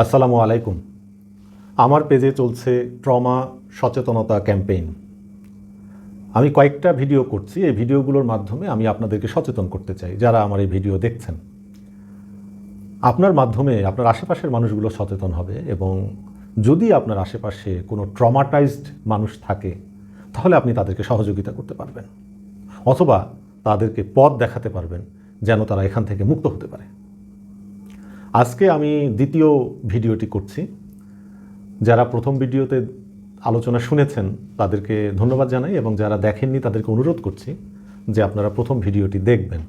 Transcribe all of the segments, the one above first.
আসসালামু আলাইকুম। আমার পেজে চলছে ট্রমা সচেতনতা ক্যাম্পেইন। আমি কয়েকটা ভিডিও করছি। এই ভিডিওগুলোর মাধ্যমে আমি আপনাদেরকে সচেতন করতে চাই, যারা আমার এই ভিডিও দেখছেন। আপনার মাধ্যমে আপনার আশেপাশের মানুষগুলো সচেতন হবে, এবং যদি আপনার আশেপাশে কোনো ট্রমাটাইজড মানুষ থাকে তাহলে আপনি তাদেরকে সহযোগিতা করতে পারবেন, অথবা তাদেরকে পথ দেখাতে পারবেন যেন তারা এখান থেকে মুক্ত হতে পারে। আজকে আমি দ্বিতীয় ভিডিওটি করছি। যারা প্রথম ভিডিওতে আলোচনা শুনেছেন তাদেরকে ধন্যবাদ জানাই, এবং যারা দেখেননি তাদেরকে অনুরোধ করছি যে আপনারা প্রথম ভিডিওটি দেখবেন।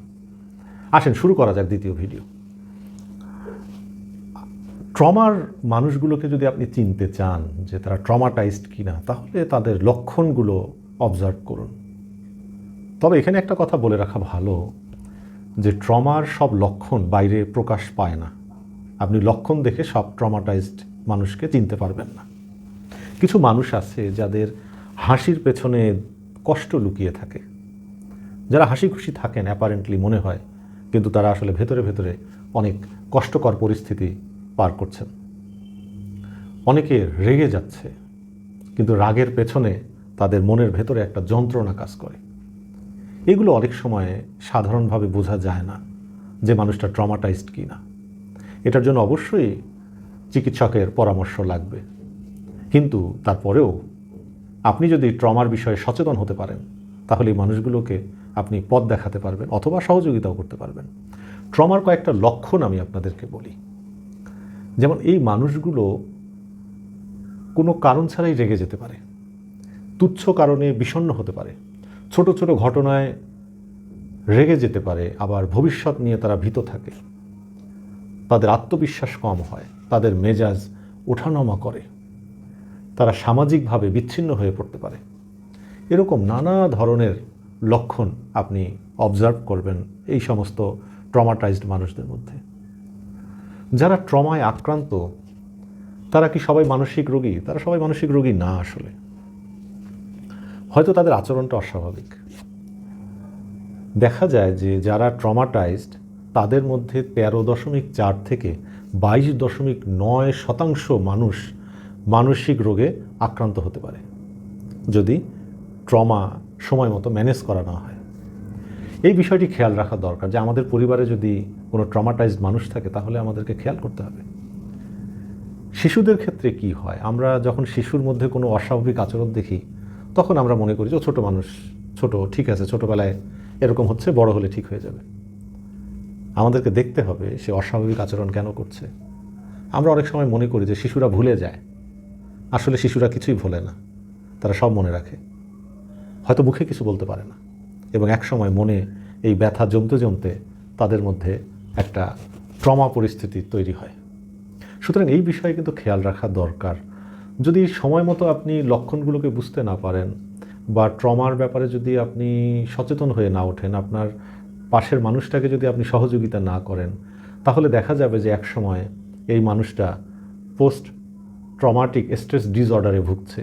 আসেন শুরু করা যাক দ্বিতীয় ভিডিও। ট্রমার মানুষগুলোকে যদি আপনি চিনতে চান যে তারা ট্রমাটাইজড কিনা, তাহলে তাদের লক্ষণগুলো অবজার্ভ করুন। তবে এখানে একটা কথা বলে রাখা ভালো যে ট্রমার সব লক্ষণ বাইরে প্রকাশ পায় না। আপনি লক্ষণ দেখে সব ট্রমাটাইজড মানুষকে চিনতে পারবেন না। কিছু মানুষ আছে যাদের হাসির পেছনে কষ্ট লুকিয়ে থাকে, যারা হাসি খুশি থাকেন অ্যাপারেন্টলি মনে হয়, কিন্তু তারা আসলে ভেতরে ভেতরে অনেক কষ্টকর পরিস্থিতি পার করছেন। অনেকে রেগে যাচ্ছে, কিন্তু রাগের পেছনে তাদের মনের ভেতরে একটা যন্ত্রণা কাজ করে। এগুলো অনেক সময় সাধারণভাবে বোঝা যায় না যে মানুষটা ট্রমাটাইজড কি না। এটার জন্য অবশ্যই চিকিৎসকের পরামর্শ লাগবে। কিন্তু তারপরেও আপনি যদি ট্রমার বিষয়ে সচেতন হতে পারেন, তাহলে এই মানুষগুলোকে আপনি পথ দেখাতে পারবেন, অথবা সহযোগিতাও করতে পারবেন। ট্রমার কয়েকটা লক্ষণ আমি আপনাদেরকে বলি। যেমন এই মানুষগুলো কোনো কারণ ছাড়াই রেগে যেতে পারে, তুচ্ছ কারণে বিষণ্ণ হতে পারে, ছোট ছোট ঘটনায় রেগে যেতে পারে, আবার ভবিষ্যৎ নিয়ে তারা ভীত থাকে। তাদের আত্মবিশ্বাস কম হয়, তাদের মেজাজ ওঠানামা করে, তারা সামাজিকভাবে বিচ্ছিন্ন হয়ে পড়তে পারে। এরকম নানা ধরনের লক্ষণ আপনি অবজার্ভ করবেন এই সমস্ত ট্রমাটাইজড মানুষদের মধ্যে। যারা ট্রমায় আক্রান্ত তারা কি সবাই মানসিক রোগী? তারা সবাই মানসিক রোগী না। আসলে হয়তো তাদের আচরণটা অস্বাভাবিক। দেখা যায় যে যারা ট্রমাটাইজড তাদের মধ্যে 13.4 থেকে 22.9% মানুষ মানসিক রোগে আক্রান্ত হতে পারে, যদি ট্রমা সময় মতো ম্যানেজ করা না হয়। এই বিষয়টি খেয়াল রাখা দরকার যে আমাদের পরিবারে যদি কোনো ট্রমাটাইজড মানুষ থাকে তাহলে আমাদেরকে খেয়াল করতে হবে। শিশুদের ক্ষেত্রে কি হয়? আমরা যখন শিশুর মধ্যে কোনো অস্বাভাবিক আচরণ দেখি, তখন আমরা মনে করি যে ছোট মানুষ, ছোট, ঠিক আছে, ছোটোবেলায় এরকম হচ্ছে, বড় হলে ঠিক হয়ে যাবে। আমাদেরকে দেখতে হবে সে অস্বাভাবিক আচরণ কেন করছে। আমরা অনেক সময় মনে করি যে শিশুরা ভুলে যায়। আসলে শিশুরা কিছুই ভোলে না, তারা সব মনে রাখে। হয়তো মুখে কিছু বলতে পারে না, এবং এক সময় মনে এই ব্যথা জমতে জমতে তাদের মধ্যে একটা ট্রমা পরিস্থিতি তৈরি হয়। সুতরাং এই বিষয়ে কিন্তু খেয়াল রাখা দরকার। যদি সময় মতো আপনি লক্ষণগুলোকে বুঝতে না পারেন, বা ট্রমার ব্যাপারে যদি আপনি সচেতন হয়ে না ওঠেন, আপনার পাশের মানুষটাকে যদি আপনি সহযোগিতা না করেন, তাহলে দেখা যাবে যে এক সময় এই মানুষটা পোস্ট ট্রমাটিক স্ট্রেস ডিসঅর্ডারে ভুগছে।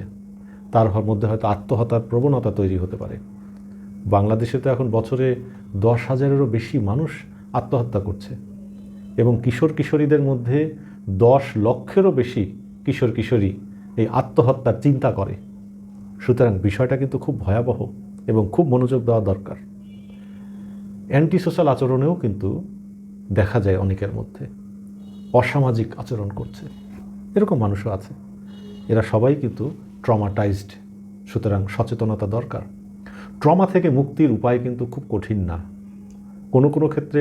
তার মধ্যে হয়তো আত্মহত্যার প্রবণতা তৈরি হতে পারে। বাংলাদেশে তো এখন বছরে 10,000-এরও বেশি মানুষ আত্মহত্যা করছে, এবং কিশোর কিশোরীদের মধ্যে 10 লক্ষেরও বেশি কিশোর কিশোরী এই আত্মহত্যার চিন্তা করে। সুতরাং বিষয়টা কিন্তু খুব ভয়াবহ, এবং খুব মনোযোগ দেওয়া দরকার। অ্যান্টি সোশ্যাল আচরণেও কিন্তু দেখা যায় অনেকের মধ্যে অসামাজিক আচরণ করছে, এরকম মানুষও আছে। এরা সবাই কিন্তু ট্রমাটাইজড। সুতরাং সচেতনতা দরকার। ট্রমা থেকে মুক্তির উপায় কিন্তু খুব কঠিন না। কোনো কোনো ক্ষেত্রে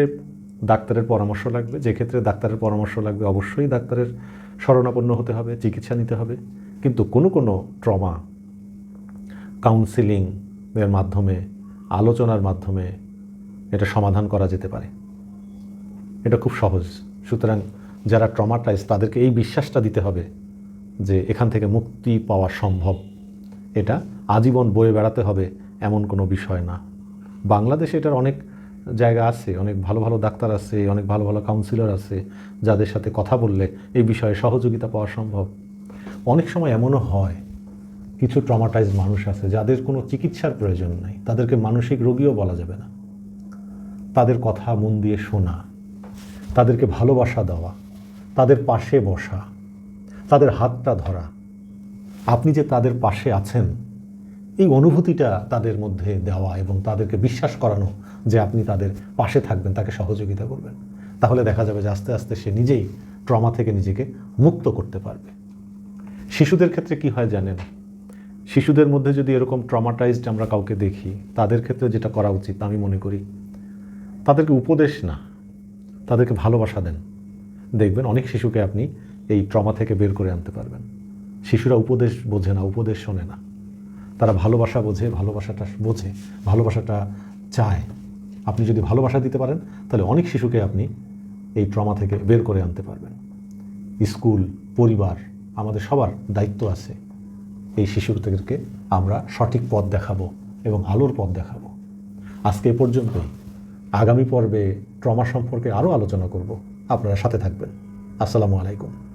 ডাক্তারের পরামর্শ লাগবে। যে ক্ষেত্রে ডাক্তারের পরামর্শ লাগবে অবশ্যই ডাক্তারের শরণাপন্ন হতে হবে, চিকিৎসা নিতে হবে। কিন্তু কোনো কোনো ট্রমা কাউন্সিলিংয়ের মাধ্যমে, আলোচনার মাধ্যমে এটা সমাধান করা যেতে পারে। এটা খুব সহজ। সুতরাং যারা ট্রমাটাইজ তাদেরকে এই বিশ্বাসটা দিতে হবে যে এখান থেকে মুক্তি পাওয়া সম্ভব। এটা আজীবন বয়ে বেড়াতে হবে এমন কোনো বিষয় না। বাংলাদেশে এটার অনেক জায়গা আছে, অনেক ভালো ভালো ডাক্তার আছে, অনেক ভালো ভালো কাউন্সিলর আছে, যাদের সাথে কথা বললে এই বিষয়ে সহযোগিতা পাওয়া সম্ভব। অনেক সময় এমনও হয় কিছু ট্রমাটাইজ মানুষ আছে যাদের কোনো চিকিৎসার প্রয়োজন নাই, তাদেরকে মানসিক রোগীও বলা যাবে না। তাদের কথা মন দিয়ে শোনা, তাদেরকে ভালোবাসা দেওয়া, তাদের পাশে বসা, তাদের হাতটা ধরা, আপনি যে তাদের পাশে আছেন এই অনুভূতিটা তাদের মধ্যে দেওয়া এবং তাদেরকে বিশ্বাস করানো যে আপনি তাদের পাশে থাকবেন, তাকে সহযোগিতা করবেন, তাহলে দেখা যাবে যে আস্তে আস্তে সে নিজেই ট্রমা থেকে নিজেকে মুক্ত করতে পারবে। শিশুদের ক্ষেত্রে কি হয় জানেন? শিশুদের মধ্যে যদি এরকম ট্রমাটাইজড আমরা কাউকে দেখি, তাদের ক্ষেত্রে যেটা করা উচিত আমি মনে করি, তাদেরকে উপদেশ না, তাদেরকে ভালোবাসা দেন। দেখবেন অনেক শিশুকে আপনি এই ট্রমা থেকে বের করে আনতে পারবেন। শিশুরা উপদেশ বোঝে না, উপদেশ শোনে না, তারা ভালোবাসা বোঝে, ভালোবাসাটা চায়। আপনি যদি ভালোবাসা দিতে পারেন তাহলে অনেক শিশুকে আপনি এই ট্রমা থেকে বের করে আনতে পারবেন। স্কুল, পরিবার, আমাদের সবার দায়িত্ব আছে এই শিশুদেরকে আমরা সঠিক পথ দেখাবো এবং আলোর পথ দেখাবো। আজকে এ পর্যন্তই। আগামী পর্বে ট্রমা সম্পর্কে আরও আলোচনা করব। আপনারা সাথে থাকবেন। আসসালামু আলাইকুম।